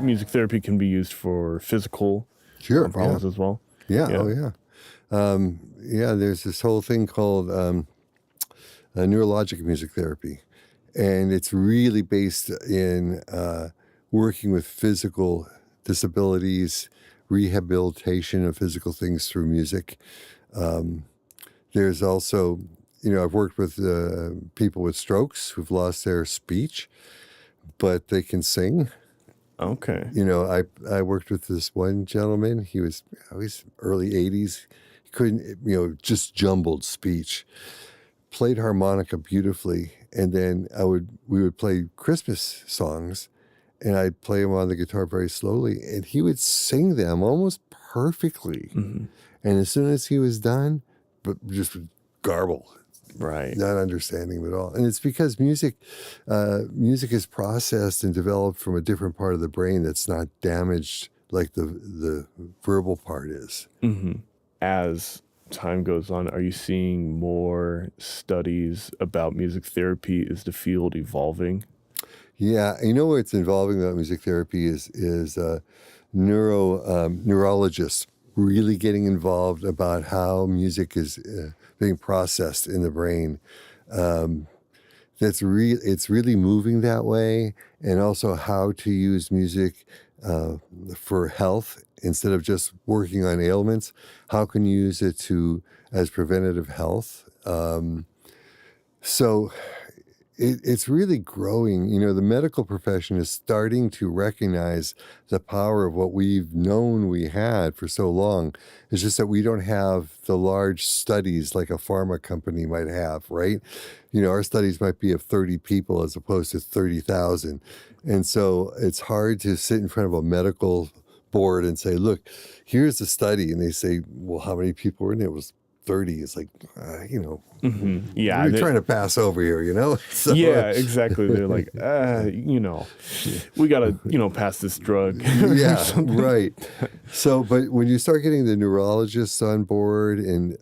music therapy can be used for physical problems as well. Yeah. Oh, yeah. There's this whole thing called neurologic music therapy, and it's really based in working with physical disabilities, rehabilitation of physical things through music. There's also, I've worked with people with strokes who've lost their speech, but they can sing. Okay. I worked with this one gentleman. He's early 80s. He couldn't, just jumbled speech. Played harmonica beautifully, and then we would play Christmas songs, and I'd play them on the guitar very slowly, and he would sing them almost perfectly. Mm-hmm. And as soon as he was done, but just would garble. Right. Not understanding him at all. And it's because music is processed and developed from a different part of the brain that's not damaged like the verbal part is. Mm-hmm. As time goes on, are you seeing more studies about music therapy? Is the field evolving? Yeah. What's involving about music therapy is neurologists really getting involved about how music is being processed in the brain. It's really moving that way, and also how to use music for health instead of just working on ailments. How can you use it as preventative health? So it's really growing. The medical profession is starting to recognize the power of what we've known we had for so long. It's just that we don't have the large studies like a pharma company might have, right? Our studies might be of 30 people as opposed to 30,000. And so it's hard to sit in front of a medical board and say, look, here's the study. And they say, well, how many people were in it? It was 30. It's like, Mm-hmm. Yeah, we're trying to pass over here, So, yeah, exactly. They're like, we got to, pass this drug. Yeah, right. So, but when you start getting the neurologists on board and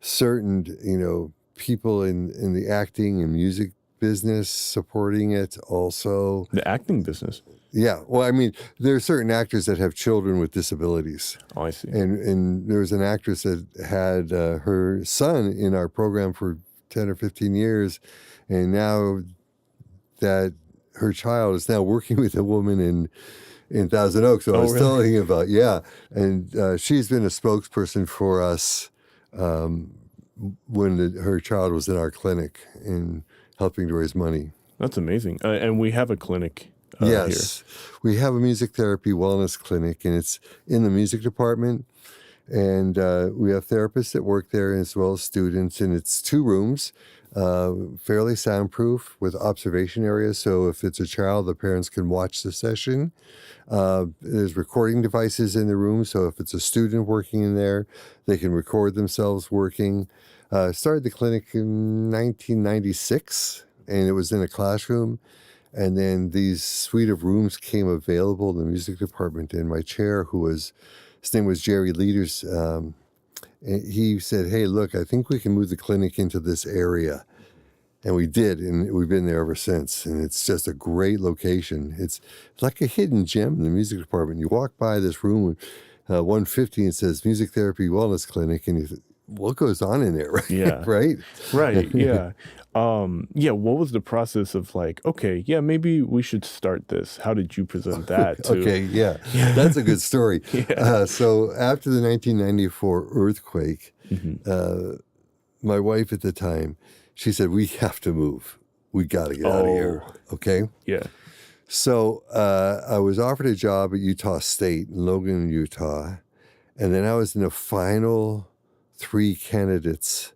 certain, people in the acting and music business supporting it also. The acting business? Yeah. Well, there are certain actors that have children with disabilities. Oh, I see. And there was an actress that had her son in our program for 10 or 15 years. And now that her child is now working with a woman in Thousand Oaks. So I was telling you about, And she's been a spokesperson for us when her child was in our clinic and helping to raise money. That's amazing. And we have a clinic yes, here. We have a music therapy wellness clinic, and it's in the music department. And we have therapists that work there as well as students. And it's 2 rooms, fairly soundproof with observation areas. So if it's a child, the parents can watch the session. There's recording devices in the room. So if it's a student working in there, they can record themselves working. Started the clinic in 1996, and it was in a classroom. And then these suite of rooms came available in the music department. And my chair, his name was Jerry Leaders, and he said, hey, look, I think we can move the clinic into this area. And we did, and we've been there ever since. And it's just a great location. It's like a hidden gem in the music department. You walk by this room, 150, and it says Music Therapy Wellness Clinic, and you think, what goes on in there, right? Yeah. Right? Right, yeah. What was the process of maybe we should start this? How did you present that to... Okay, yeah. That's a good story. Yeah. So after the 1994 earthquake, my wife at the time, she said, we have to move. We got to get out of here. Okay? Yeah. So I was offered a job at Utah State in Logan, Utah. And then I was in the final 3 candidates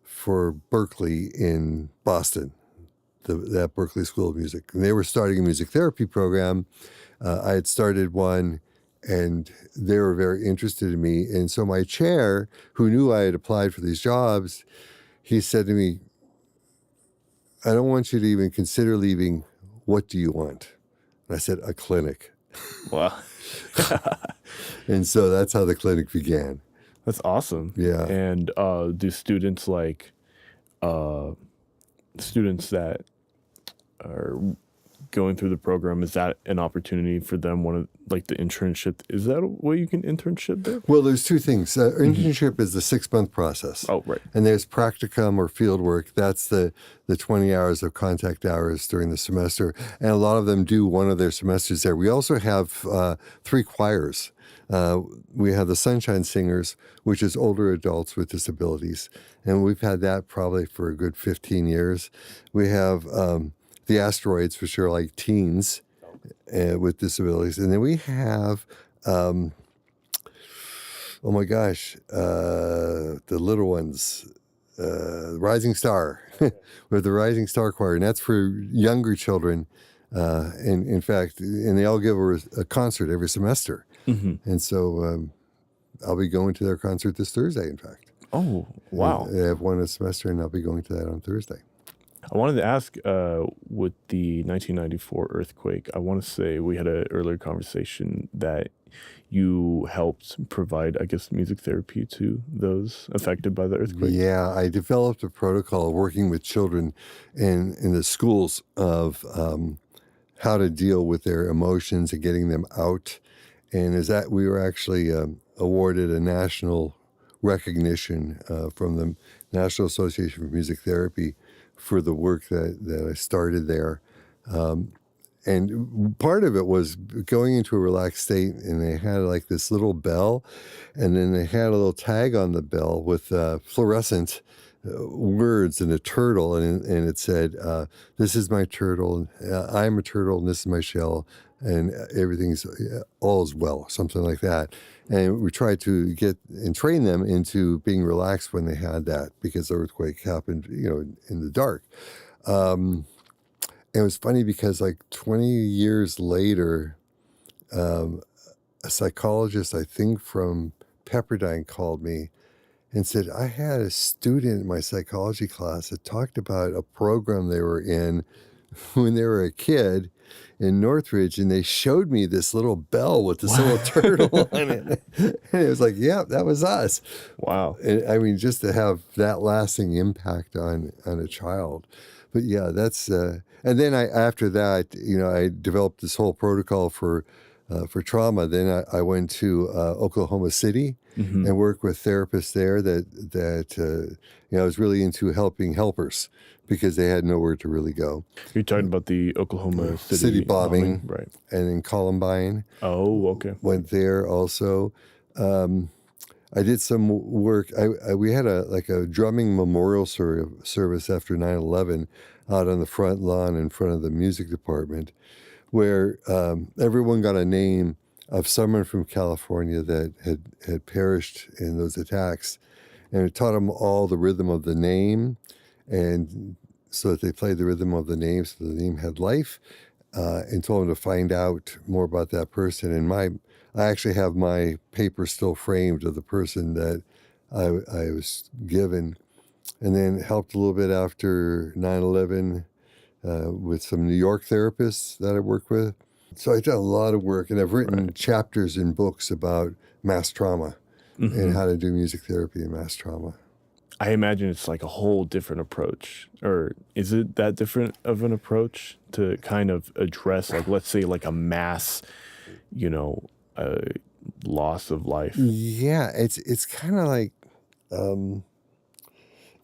for Berkeley in Boston, that Berkeley School of Music. And they were starting a music therapy program. I had started one, and they were very interested in me. And so my chair, who knew I had applied for these jobs, he said to me, I don't want you to even consider leaving. What do you want? And I said, a clinic. Wow. And so that's how the clinic began. That's awesome. Yeah. And do students students that are going through the program, is that an opportunity for them? One of like the internship, is that a way you can internship there? Well, there's two things. Internship is the 6-month process. Oh, right. And there's practicum or field work. That's the 20 hours of contact hours during the semester. And a lot of them do one of their semesters there. We also have 3 choirs. We have the Sunshine Singers, which is older adults with disabilities. And we've had that probably for a good 15 years. We have the Asteroids, which are like teens with disabilities. And then we have, oh my gosh, the little ones, Rising Star. We have the Rising Star Choir, and that's for younger children. And in fact, and they all give a concert every semester. And so I'll be going to their concert this Thursday, in fact. Oh, wow. They have one a semester, and I'll be going to that on Thursday. I wanted to ask, with the 1994 earthquake, I want to say we had an earlier conversation that you helped provide, I guess, music therapy to those affected by the earthquake. Yeah, I developed a protocol working with children in the schools of how to deal with their emotions and getting them out. And we were actually awarded a national recognition from the National Association for Music Therapy for the work that I started there. And part of it was going into a relaxed state, and they had like this little bell, and then they had a little tag on the bell with fluorescent words and a turtle, and it said, "This is my turtle, I'm a turtle, and this is my shell, and all is well," something like that. And we tried to get and train them into being relaxed when they had that, because the earthquake happened, in the dark. It was funny because like 20 years later, a psychologist, I think from Pepperdine, called me and said, I had a student in my psychology class that talked about a program they were in when they were a kid in Northridge, and they showed me this little bell with this little turtle on it. And it was like, yeah, that was us. Wow. And, I mean, just to have that lasting impact on a child. But yeah, that's, and then after that, I developed this whole protocol for trauma. Then I went to Oklahoma City and worked with therapists there that I was really into helping helpers, because they had nowhere to really go. You're talking about the Oklahoma City bombing, right? And then Columbine. Oh, okay. Went there also. I did some work. We had a drumming memorial service after 9/11 out on the front lawn in front of the music department, where everyone got a name of someone from California that had perished in those attacks, and it taught them all the rhythm of the name, and so that they played the rhythm of the name, so the name had life, and told them to find out more about that person. And I actually have my paper still framed of the person that I was given, and then helped a little bit after 9/11 with some New York therapists that I worked with. So I've done a lot of work, and I've written chapters in books about mass trauma and how to do music therapy in mass trauma. I imagine it's like a whole different approach, or is it that different of an approach to kind of address, like, let's say, like a mass, loss of life? Yeah, it's kind of like,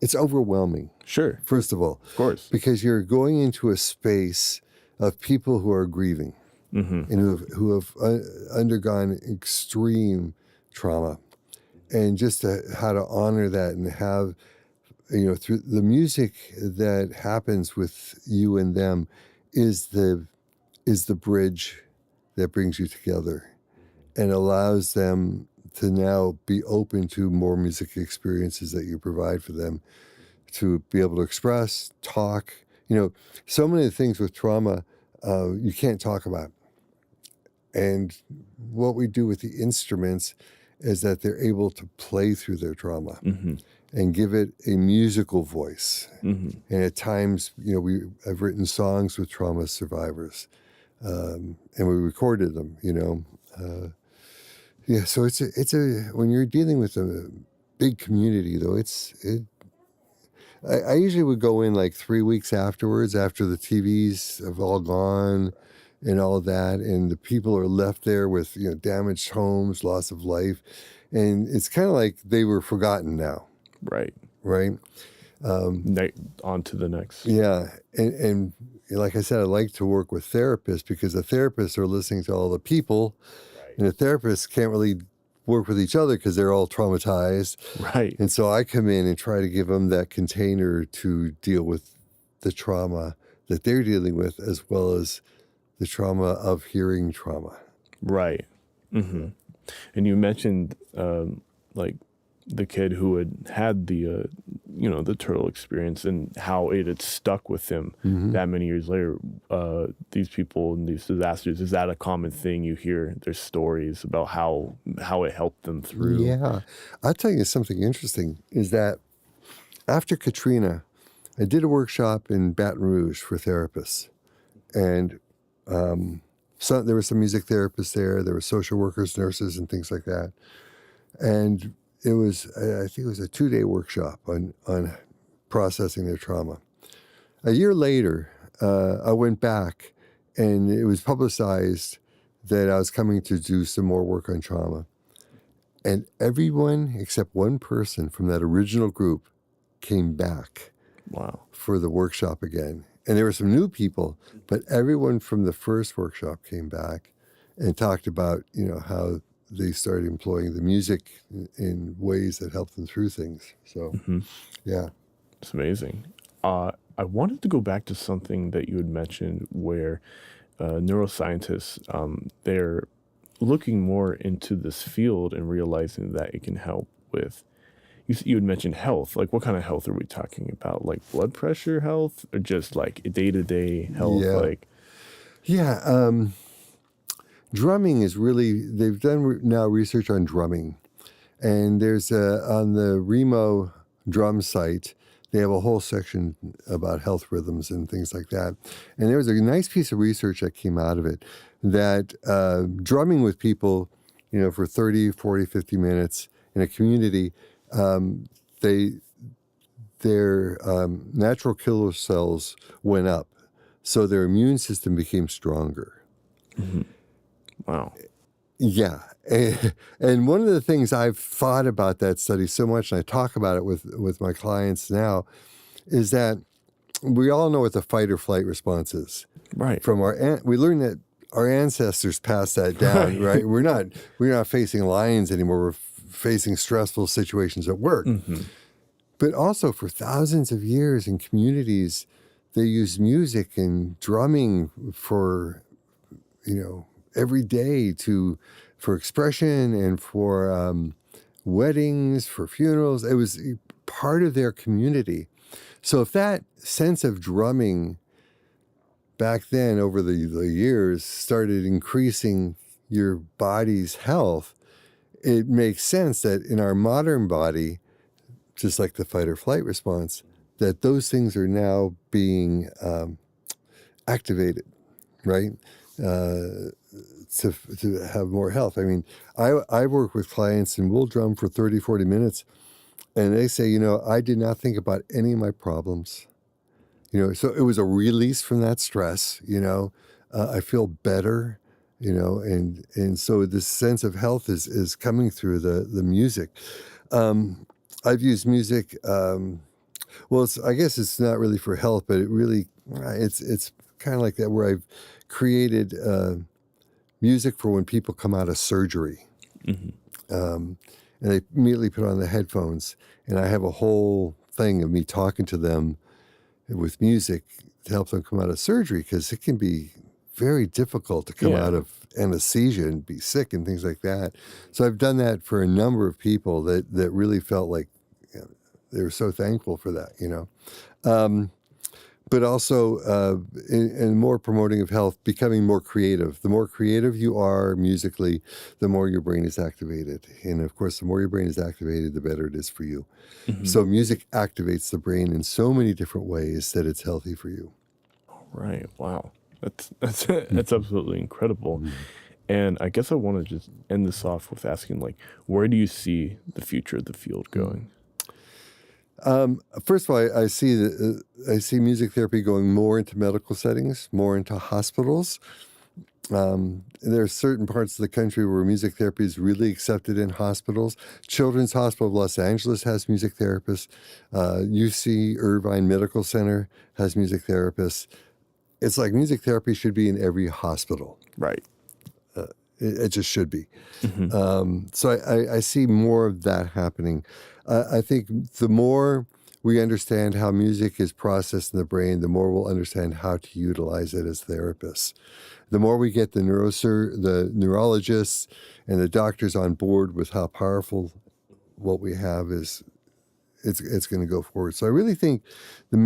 it's overwhelming. Sure. First of all, Of course. because you're going into a space of people who are grieving and who have undergone extreme trauma, and just how to honor that and have, through the music that happens with you and them is the bridge that brings you together and allows them to now be open to more music experiences that you provide for them, to be able to express, talk. So many things with trauma you can't talk about. And what we do with the instruments is that they're able to play through their trauma and give it a musical voice. And at times, I've written songs with trauma survivors, and we recorded them. So it's a when you're dealing with a big community, though, I usually would go in like 3 weeks afterwards, after the TVs have all gone and all of that, and the people are left there with, damaged homes, loss of life, and it's kind of like they were forgotten now, Right. right? On to the next. Yeah, and like I said, I like to work with therapists because the therapists are listening to all the people, Right. and the therapists can't really work with each other because they're all traumatized. Right. And so I come in and try to give them that container to deal with the trauma that they're dealing with, as well as the trauma of hearing trauma. Right. Mm-hmm. And you mentioned like the kid who had the the turtle experience and how it had stuck with him that many years later. These people and these disasters, is that a common thing you hear? There's stories about how it helped them through. Yeah. I'll tell you something interesting is that after Katrina, I did a workshop in Baton Rouge for therapists. And there were some music therapists there. There were social workers, nurses, and things like that. And it was, I think it was a 2-day workshop on processing their trauma. A year later, I went back and it was publicized that I was coming to do some more work on trauma. And everyone except one person from that original group came back. Wow. For the workshop again. And there were some new people, but everyone from the first workshop came back and talked about, how they started employing the music in ways that helped them through things. So, yeah. It's amazing. I wanted to go back to something that you had mentioned where neuroscientists, they're looking more into this field and realizing that it can help with, you had mentioned health. Like, what kind of health are we talking about? Like blood pressure health or just like day-to-day health? Yeah. Drumming is really, they've done now research on drumming. And there's on the Remo drum site, they have a whole section about health rhythms and things like that. And there was a nice piece of research that came out of it that drumming with people, for 30, 40, 50 minutes in a community, their natural killer cells went up. So their immune system became stronger. Mm-hmm. Wow. Yeah. And one of the things I've thought about that study so much, and I talk about it with my clients now, is that we all know what the fight or flight response is. Right. We learned that our ancestors passed that down, right? We're not facing lions anymore. We're facing stressful situations at work. Mm-hmm. But also for thousands of years in communities, they used music and drumming for, every day for expression and for weddings, for funerals. It was part of their community. So if that sense of drumming back then over the years started increasing your body's health, it makes sense that in our modern body, just like the fight or flight response, that those things are now being activated, right? To have more health. I mean, I work with clients and we'll drum for 30, 40 minutes and they say, I did not think about any of my problems. So it was a release from that stress, I feel better, and so this sense of health is coming through the music. I've used music, I guess it's not really for health, but it's kind of like that where I've created music for when people come out of surgery. Mm-hmm. And they immediately put on the headphones and I have a whole thing of me talking to them with music to help them come out of surgery because it can be very difficult to come out of anesthesia and be sick and things like that. So I've done that for a number of people that really felt like they were so thankful for that, But also in more promoting of health, becoming more creative. The more creative you are musically, the more your brain is activated. And of course, the more your brain is activated, the better it is for you. Mm-hmm. So music activates the brain in so many different ways that it's healthy for you. Right. Wow. That's absolutely incredible. Mm-hmm. And I guess I want to just end this off with asking, where do you see the future of the field going? First of all, I see music therapy going more into medical settings, more into hospitals. There are certain parts of the country where music therapy is really accepted in hospitals. Children's Hospital of Los Angeles has music therapists. UC Irvine Medical Center has music therapists. It's like music therapy should be in every hospital. Right. It just should be. So I see more of that happening. I think the more we understand how music is processed in the brain, the more we'll understand how to utilize it as therapists. The more we get the neurologists and the doctors on board with how powerful what we have is, it's going to go forward. So I really think the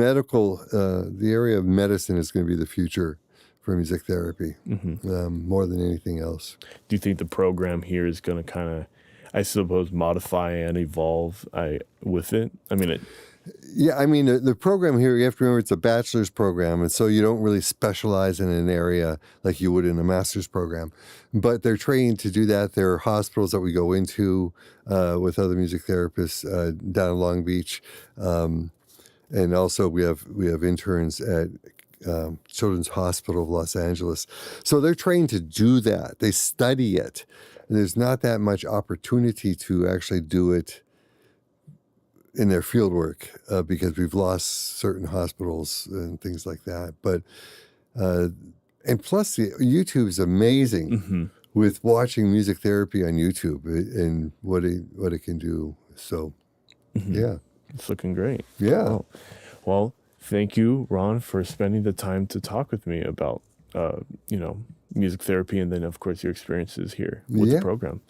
area of medicine is going to be the future for music therapy, more than anything else. Do you think the program here is going to kind of, I suppose, modify and evolve with it? I mean, the program here, you have to remember it's a bachelor's program, and so you don't really specialize in an area like you would in a master's program. But they're trained to do that. There are hospitals that we go into with other music therapists down in Long Beach, and also we have interns at Children's Hospital of Los Angeles. So they're trained to do that. They study it. And there's not that much opportunity to actually do it in their field work because we've lost certain hospitals and things like that. But and plus, YouTube is amazing with watching music therapy on YouTube and what it can do. So, yeah, it's looking great. Yeah. Well, thank you, Ron, for spending the time to talk with me about music therapy, and then of course your experiences here with the program.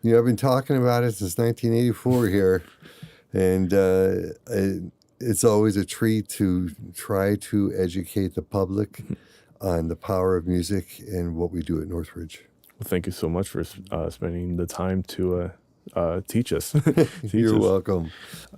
I've been talking about it since 1984 here. And it's always a treat to try to educate the public on the power of music and what we do at Northridge. Well, thank you so much for spending the time to teach us. You're welcome.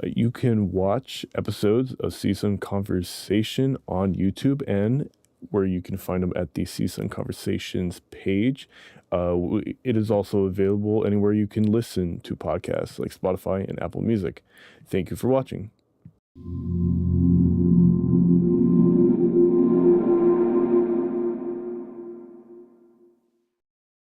You can watch episodes of CSUN Conversation on YouTube, and where you can find them at the CSUN Conversations page. It is also available anywhere you can listen to podcasts like Spotify and Apple Music. Thank you for watching.